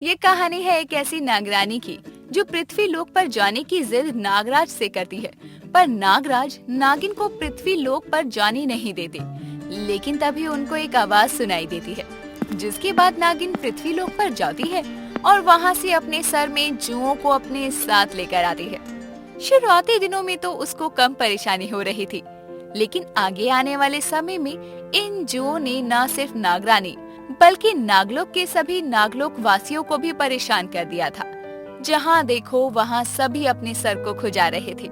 ये कहानी है एक ऐसी नागरानी की जो पृथ्वी लोक पर जाने की जिद नागराज से करती है, पर नागराज नागिन को पृथ्वी लोक पर जाने नहीं देते। लेकिन तभी उनको एक आवाज सुनाई देती है, जिसके बाद नागिन पृथ्वी लोक पर जाती है और वहाँ से अपने सर में जुओं को अपने साथ लेकर आती है। शुरुआती दिनों में तो उसको कम परेशानी हो रही थी, लेकिन आगे आने वाले समय में इन जुओं ने न सिर्फ नागरानी बल्कि नागलोक के सभी नागलोक वासियों को भी परेशान कर दिया था। जहाँ देखो वहाँ सभी अपने सर को खुजा रहे थे,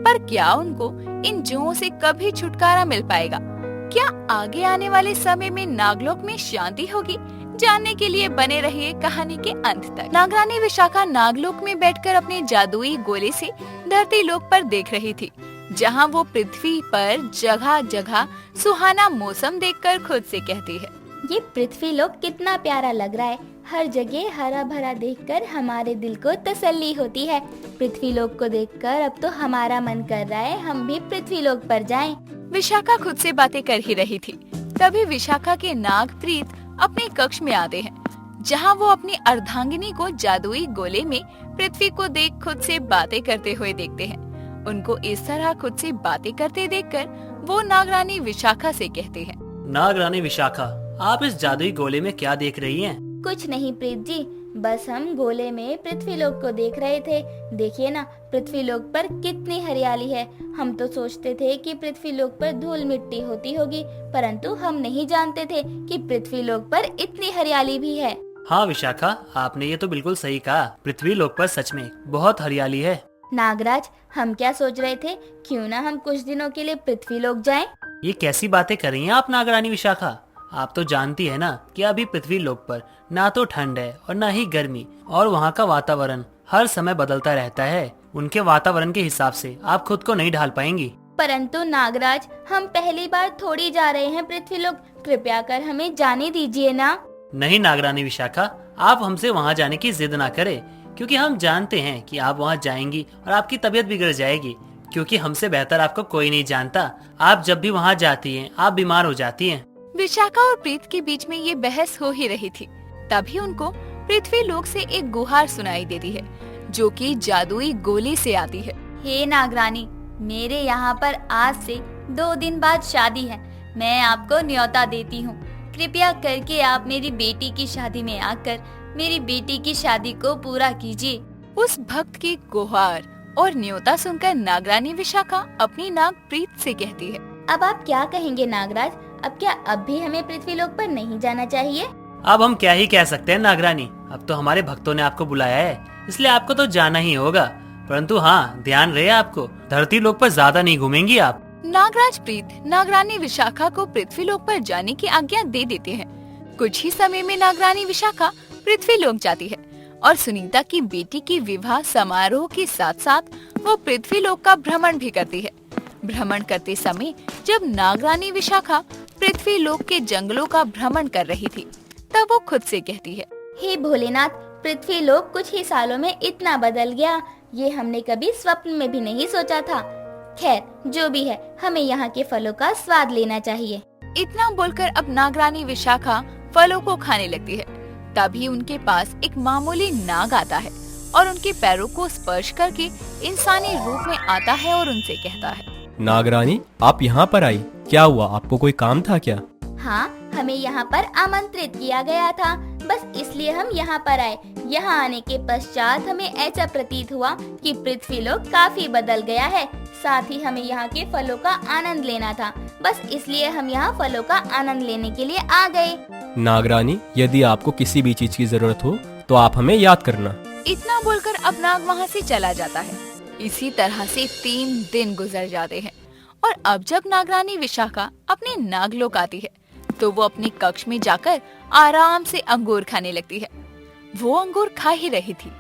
पर क्या उनको इन जुओं से कभी छुटकारा मिल पाएगा? क्या आगे आने वाले समय में नागलोक में शांति होगी? जानने के लिए बने रहिए कहानी के अंत तक। नागरानी विशाखा नागलोक में बैठकर अपने जादुई गोले से धरती लोक पर देख रही थी, जहाँ वो पृथ्वी पर जगह जगह सुहाना मौसम देखकर खुद से कहती है, ये पृथ्वी लोक कितना प्यारा लग रहा है। हर जगह हरा भरा देखकर हमारे दिल को तसल्ली होती है। पृथ्वी लोक को देखकर अब तो हमारा मन कर रहा है हम भी पृथ्वी लोक पर जाएं। विशाखा खुद से बातें कर ही रही थी, तभी विशाखा के नाग प्रीत अपने कक्ष में आते हैं, जहां वो अपनी अर्धांगिनी को जादुई गोले में पृथ्वी को देख खुद से बातें करते हुए देखते हैं। उनको इस तरह खुद से बातें करते देखकर वो नागरानी विशाखा से कहते हैं, नागरानी विशाखा, आप इस जादुई गोले में क्या देख रही हैं? कुछ नहीं प्रीत जी, बस हम गोले में पृथ्वी लोक को देख रहे थे। देखिए ना, पृथ्वी लोक पर कितनी हरियाली है। हम तो सोचते थे कि पृथ्वी लोक पर धूल मिट्टी होती होगी, परंतु हम नहीं जानते थे कि पृथ्वी लोक पर इतनी हरियाली भी है। हाँ विशाखा, आपने ये तो बिल्कुल सही कहा। पृथ्वी लोक पर सच में बहुत हरियाली है। नागराज, हम क्या सोच रहे थे, क्यों ना हम कुछ दिनों के लिए पृथ्वी लोक जाएं? ये कैसी बातें कर रही हैं आप नागरानी विशाखा? आप तो जानती है ना कि अभी पृथ्वी लोक पर ना तो ठंड है और ना ही गर्मी, और वहाँ का वातावरण हर समय बदलता रहता है। उनके वातावरण के हिसाब से आप खुद को नहीं ढाल पाएंगी। परंतु नागराज, हम पहली बार थोड़ी जा रहे हैं पृथ्वी लोक, कृपया कर हमें जाने दीजिए ना। नहीं नागरानी विशाखा, आप हमसे वहाँ जाने की जिद ना करें, क्योंकि हम जानते हैं कि आप वहाँ जाएंगी और आपकी तबीयत बिगड़ जाएगी, क्योंकि हमसे बेहतर आपको कोई नहीं जानता। आप जब भी वहाँ जाती हैं आप बीमार हो जाती हैं। विशाखा और प्रीत के बीच में ये बहस हो ही रही थी, तभी उनको पृथ्वी लोक से एक गुहार सुनाई देती है, जो कि जादुई गोले से आती है। हे नागरानी, मेरे यहाँ पर आज से 2 दिन बाद शादी है। मैं आपको न्योता देती हूँ। कृपया करके आप मेरी बेटी की शादी में आकर मेरी बेटी की शादी को पूरा कीजिए। उस भक्त की गुहार और न्योता सुनकर नागरानी विशाखा अपनी नाग प्रीत से कहती है, अब आप क्या कहेंगे नागराज? अब क्या अब भी हमें पृथ्वी लोक पर नहीं जाना चाहिए? अब हम क्या ही कह सकते हैं नागरानी, अब तो हमारे भक्तों ने आपको बुलाया है, इसलिए आपको तो जाना ही होगा। परंतु हाँ, ध्यान रहे आपको, धरती लोक पर ज्यादा नहीं घूमेंगी आप। नागराज प्रीत नागरानी विशाखा को पृथ्वी लोक पर जाने की आज्ञा दे देते हैं। कुछ ही समय में नागरानी विशाखा पृथ्वी लोक जाती है और सुनीता की बेटी की विवाह समारोह के साथ साथ वो पृथ्वी लोक का भ्रमण भी करती है। भ्रमण करते समय जब नागरानी विशाखा पृथ्वी लोक के जंगलों का भ्रमण कर रही थी, तब वो खुद से कहती है, हे भोलेनाथ, पृथ्वी लोक कुछ ही सालों में इतना बदल गया, ये हमने कभी स्वप्न में भी नहीं सोचा था। खैर, जो भी है, हमें यहाँ के फलों का स्वाद लेना चाहिए। इतना बोलकर अब नागरानी विशाखा फलों को खाने लगती है। तभी उनके पास एक मामूली नाग आता है और उनके पैरों को स्पर्श करके इंसानी रूप में आता है और उनसे कहता है, नागरानी, आप यहाँ पर आई, क्या हुआ? आपको कोई काम था क्या? हाँ, हमें यहाँ पर आमंत्रित किया गया था, बस इसलिए हम यहाँ पर आए। यहाँ आने के पश्चात हमें ऐसा प्रतीत हुआ कि पृथ्वी लोक काफी बदल गया है। साथ ही हमें यहाँ के फलों का आनंद लेना था, बस इसलिए हम यहाँ फलों का आनंद लेने के लिए आ गए। नागरानी, यदि आपको किसी भी चीज की जरूरत हो तो आप हमें याद करना। इतना बोलकर अब नाग वहाँ से चला जाता है। इसी तरह से 3 दिन गुजर जाते हैं और अब जब नागरानी विशाखा अपने नागलोक आती है, तो वो अपने कक्ष में जाकर आराम से अंगूर खाने लगती है। वो अंगूर खा ही रही थी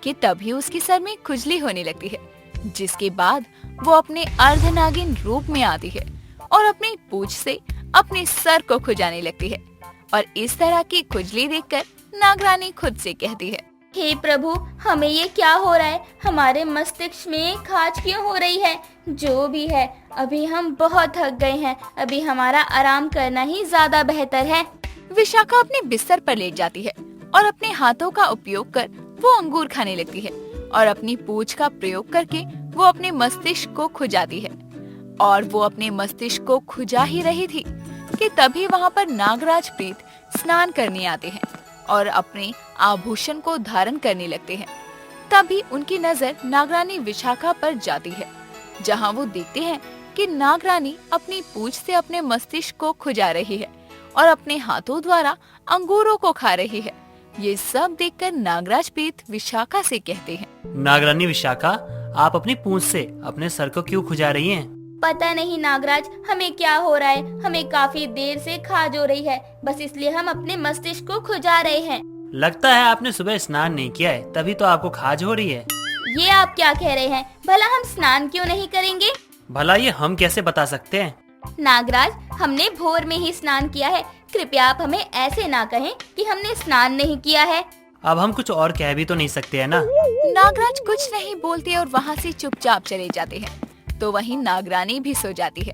कि तभी उसके सर में खुजली होने लगती है, जिसके बाद वो अपने अर्धनागिन रूप में आती है और अपनी पूंछ से अपने सर को खुजाने लगती है। और इस तरह की खुजली देखकर नागरानी खुद से कहती है, हे प्रभु, हमें ये क्या हो रहा है? हमारे मस्तिष्क में खाज क्यों हो रही है? जो भी है, अभी हम बहुत थक गए हैं, अभी हमारा आराम करना ही ज्यादा बेहतर है। विशाखा अपने बिस्तर पर लेट जाती है और अपने हाथों का उपयोग कर वो अंगूर खाने लगती है और अपनी पूंछ का प्रयोग करके वो अपने मस्तिष्क को खुजाती है। और वो अपने मस्तिष्क को खुजा ही रही थी कि तभी वहाँ पर नागराज प्रीत स्नान करने आते हैं और अपने आभूषण को धारण करने लगते हैं। तभी उनकी नजर नागरानी विशाखा पर जाती है, जहाँ वो देखते हैं कि नागरानी अपनी पूंछ से अपने मस्तिष्क को खुजा रही है और अपने हाथों द्वारा अंगूरों को खा रही है। ये सब देखकर नागराज प्रीत विशाखा से कहते हैं, नागरानी विशाखा, आप अपनी पूंछ से अपने सर को क्यों खुजा रही हैं? पता नहीं नागराज, हमें क्या हो रहा है, हमें काफी देर से खाज हो रही है, बस इसलिए हम अपने मस्तिष्क को खुजा रहे हैं। लगता है आपने सुबह स्नान नहीं किया है, तभी तो आपको खाज हो रही है। ये आप क्या कह रहे हैं? भला हम स्नान क्यों नहीं करेंगे? भला ये हम कैसे बता सकते हैं? नागराज, हमने भोर में ही स्नान किया है, कृपया आप हमें ऐसे ना कहें कि हमने स्नान नहीं किया है। अब हम कुछ और कह भी तो नहीं सकते है ना। नागराज कुछ नहीं बोलते और वहाँ से चुपचाप चले जाते हैं। तो वहीं नागरानी भी सो जाती है।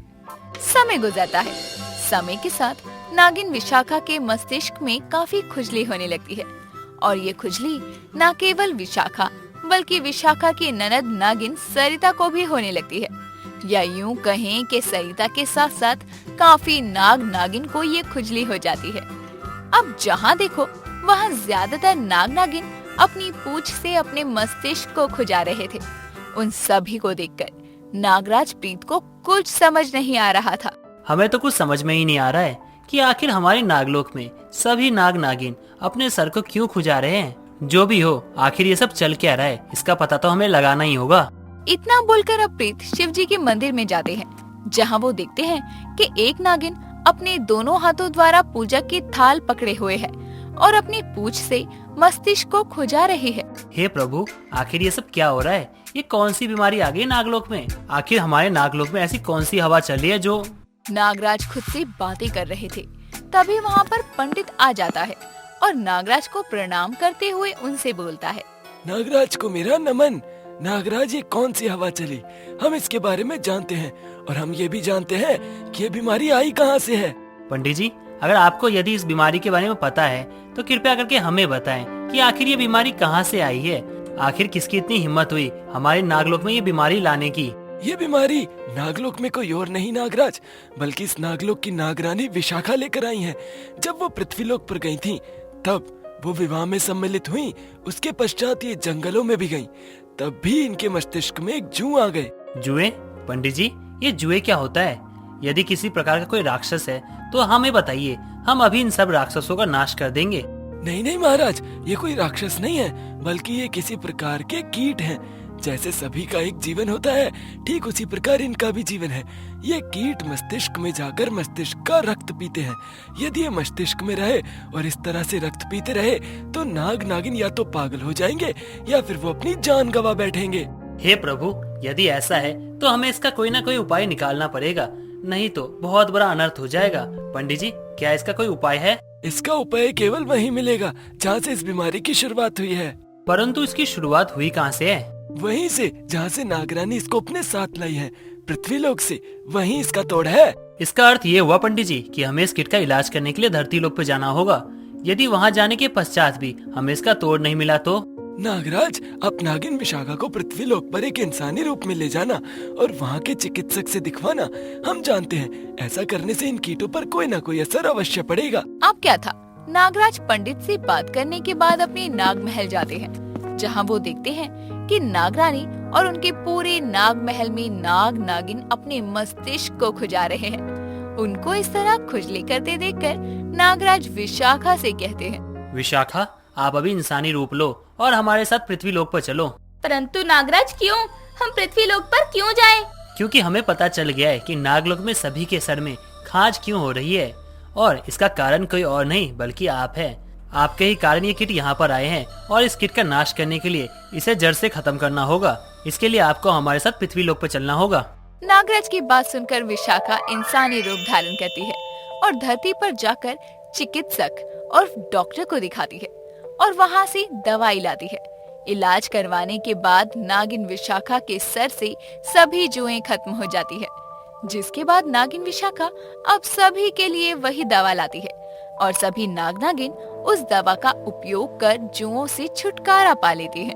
समय गुजरता है। समय के साथ नागिन विशाखा के मस्तिष्क में काफी खुजली होने लगती है और ये खुजली न केवल विशाखा बल्कि विशाखा की ननद नागिन सरिता को भी होने लगती है, या यूं कहें कि सरिता के साथ साथ काफी नाग नागिन को ये खुजली हो जाती है। अब जहाँ देखो वहाँ ज्यादातर नाग नागिन अपनी पूंछ से अपने मस्तिष्क को खुजा रहे थे। उन सभी को देखकर नागराज प्रीत को कुछ समझ नहीं आ रहा था। हमें तो कुछ समझ में ही नहीं आ रहा है कि आखिर हमारे नागलोक में सभी नाग नागिन अपने सर को क्यों खुजा रहे हैं। जो भी हो, आखिर ये सब चल क्या रहा है, इसका पता तो हमें लगाना ही होगा। इतना बोलकर अब प्रीत शिव जी के मंदिर में जाते हैं, जहाँ वो देखते हैं कि एक नागिन अपने दोनों हाथों द्वारा पूजा की थाल पकड़े हुए है और अपनी पूंछ से मस्तिष्क को खुजा रही है। हे प्रभु, आखिर ये सब क्या हो रहा है? ये कौन सी बीमारी आ गई नागलोक में? आखिर हमारे नागलोक में ऐसी कौन सी हवा चल रही है जो... नागराज खुद से बातें कर रहे थे। तभी वहाँ पर पंडित आ जाता है और नागराज को प्रणाम करते हुए उनसे बोलता है, नागराज को मेरा नमन। नागराज, ये कौन सी हवा चली? हम इसके बारे में जानते हैं और हम ये भी जानते हैं कि ये बीमारी आई कहाँ से है। पंडित जी, अगर आपको यदि इस बीमारी के बारे में पता है तो कृपया करके हमें बताएं कि आखिर ये बीमारी कहाँ से आई है। आखिर किसकी इतनी हिम्मत हुई हमारे नागलोक में ये बीमारी लाने की? ये बीमारी नागलोक में कोई और नहीं नागराज, बल्कि इस नागलोक की नागरानी विशाखा लेकर आई है। जब वो पृथ्वीलोक पर गई थी तब वो विवाह में सम्मिलित हुई, उसके पश्चात ये जंगलों में भी गई, तब भी इनके मस्तिष्क में एक जुए आ गए। जुए? पंडित जी, ये जुए क्या होता है? यदि किसी प्रकार का कोई राक्षस है तो हमें बताइए, हम अभी इन सब राक्षसों का नाश कर देंगे। नहीं नहीं महाराज, ये कोई राक्षस नहीं है, बल्कि ये किसी प्रकार के कीट हैं। जैसे सभी का एक जीवन होता है, ठीक उसी प्रकार इनका भी जीवन है। ये कीट मस्तिष्क में जाकर मस्तिष्क का रक्त पीते हैं। यदि ये मस्तिष्क में रहे और इस तरह से रक्त पीते रहे तो नाग नागिन या तो पागल हो जाएंगे या फिर वो अपनी जान गंवा बैठेंगे। हे प्रभु, यदि ऐसा है तो हमें इसका कोई ना कोई उपाय निकालना पड़ेगा, नहीं तो बहुत बड़ा अनर्थ हो जाएगा। पंडित जी, क्या इसका कोई उपाय है? इसका उपाय केवल वहीं मिलेगा जहाँ से इस बीमारी की शुरुआत हुई है। परंतु इसकी शुरुआत हुई कहाँ से है? वहीं से जहाँ से नागरानी इसको अपने साथ लाई है, पृथ्वीलोक से। वहीं इसका तोड़ है। इसका अर्थ ये हुआ पंडित जी कि हमें इस कीट का इलाज करने के लिए धरती लोक पे जाना होगा। यदि वहाँ जाने के पश्चात भी हमें इसका तोड़ नहीं मिला तो? नागराज, आप नागिन विशाखा को पृथ्वीलोक पर एक इंसानी रूप में ले जाना और वहाँ के चिकित्सक से दिखवाना। हम जानते हैं ऐसा करने से इन कीटों पर कोई न कोई असर अवश्य पड़ेगा। अब क्या था, नागराज पंडित से बात करने के बाद अपने नाग महल जाते हैं, जहाँ वो देखते हैं कि नागरानी और उनके पूरे नाग महल में नाग नागिन अपने मस्तिष्क को खुजा रहे हैं। उनको इस तरह खुजली करते देखकर नागराज विशाखा से कहते हैं, विशाखा, आप अभी इंसानी रूप लो और हमारे साथ पृथ्वीलोक पर चलो। परंतु नागराज, क्यों? हम पृथ्वीलोक पर क्यों जाएं? क्योंकि हमें पता चल गया है कि नागलोक में सभी के सर में खाज क्यों हो रही है, और इसका कारण कोई और नहीं बल्कि आप है। आपके ही कारण ये कीट यहाँ पर आए हैं और इस कीट का नाश करने के लिए इसे जड़ से खत्म करना होगा। इसके लिए आपको हमारे साथ पृथ्वीलोक पर चलना होगा। नागराज की बात सुनकर विशाखा इंसानी रूप धारण करती है और धरती पर जाकर चिकित्सक और डॉक्टर को दिखाती है और वहाँ से दवाई लाती है। इलाज करवाने के बाद नागिन विशाखा के सर से सभी जुएं खत्म हो जाती है, जिसके बाद नागिन विशाखा अब सभी के लिए वही दवा लाती है। और सभी नाग नागिन उस दवा का उपयोग कर जुओं से छुटकारा पा लेती हैं।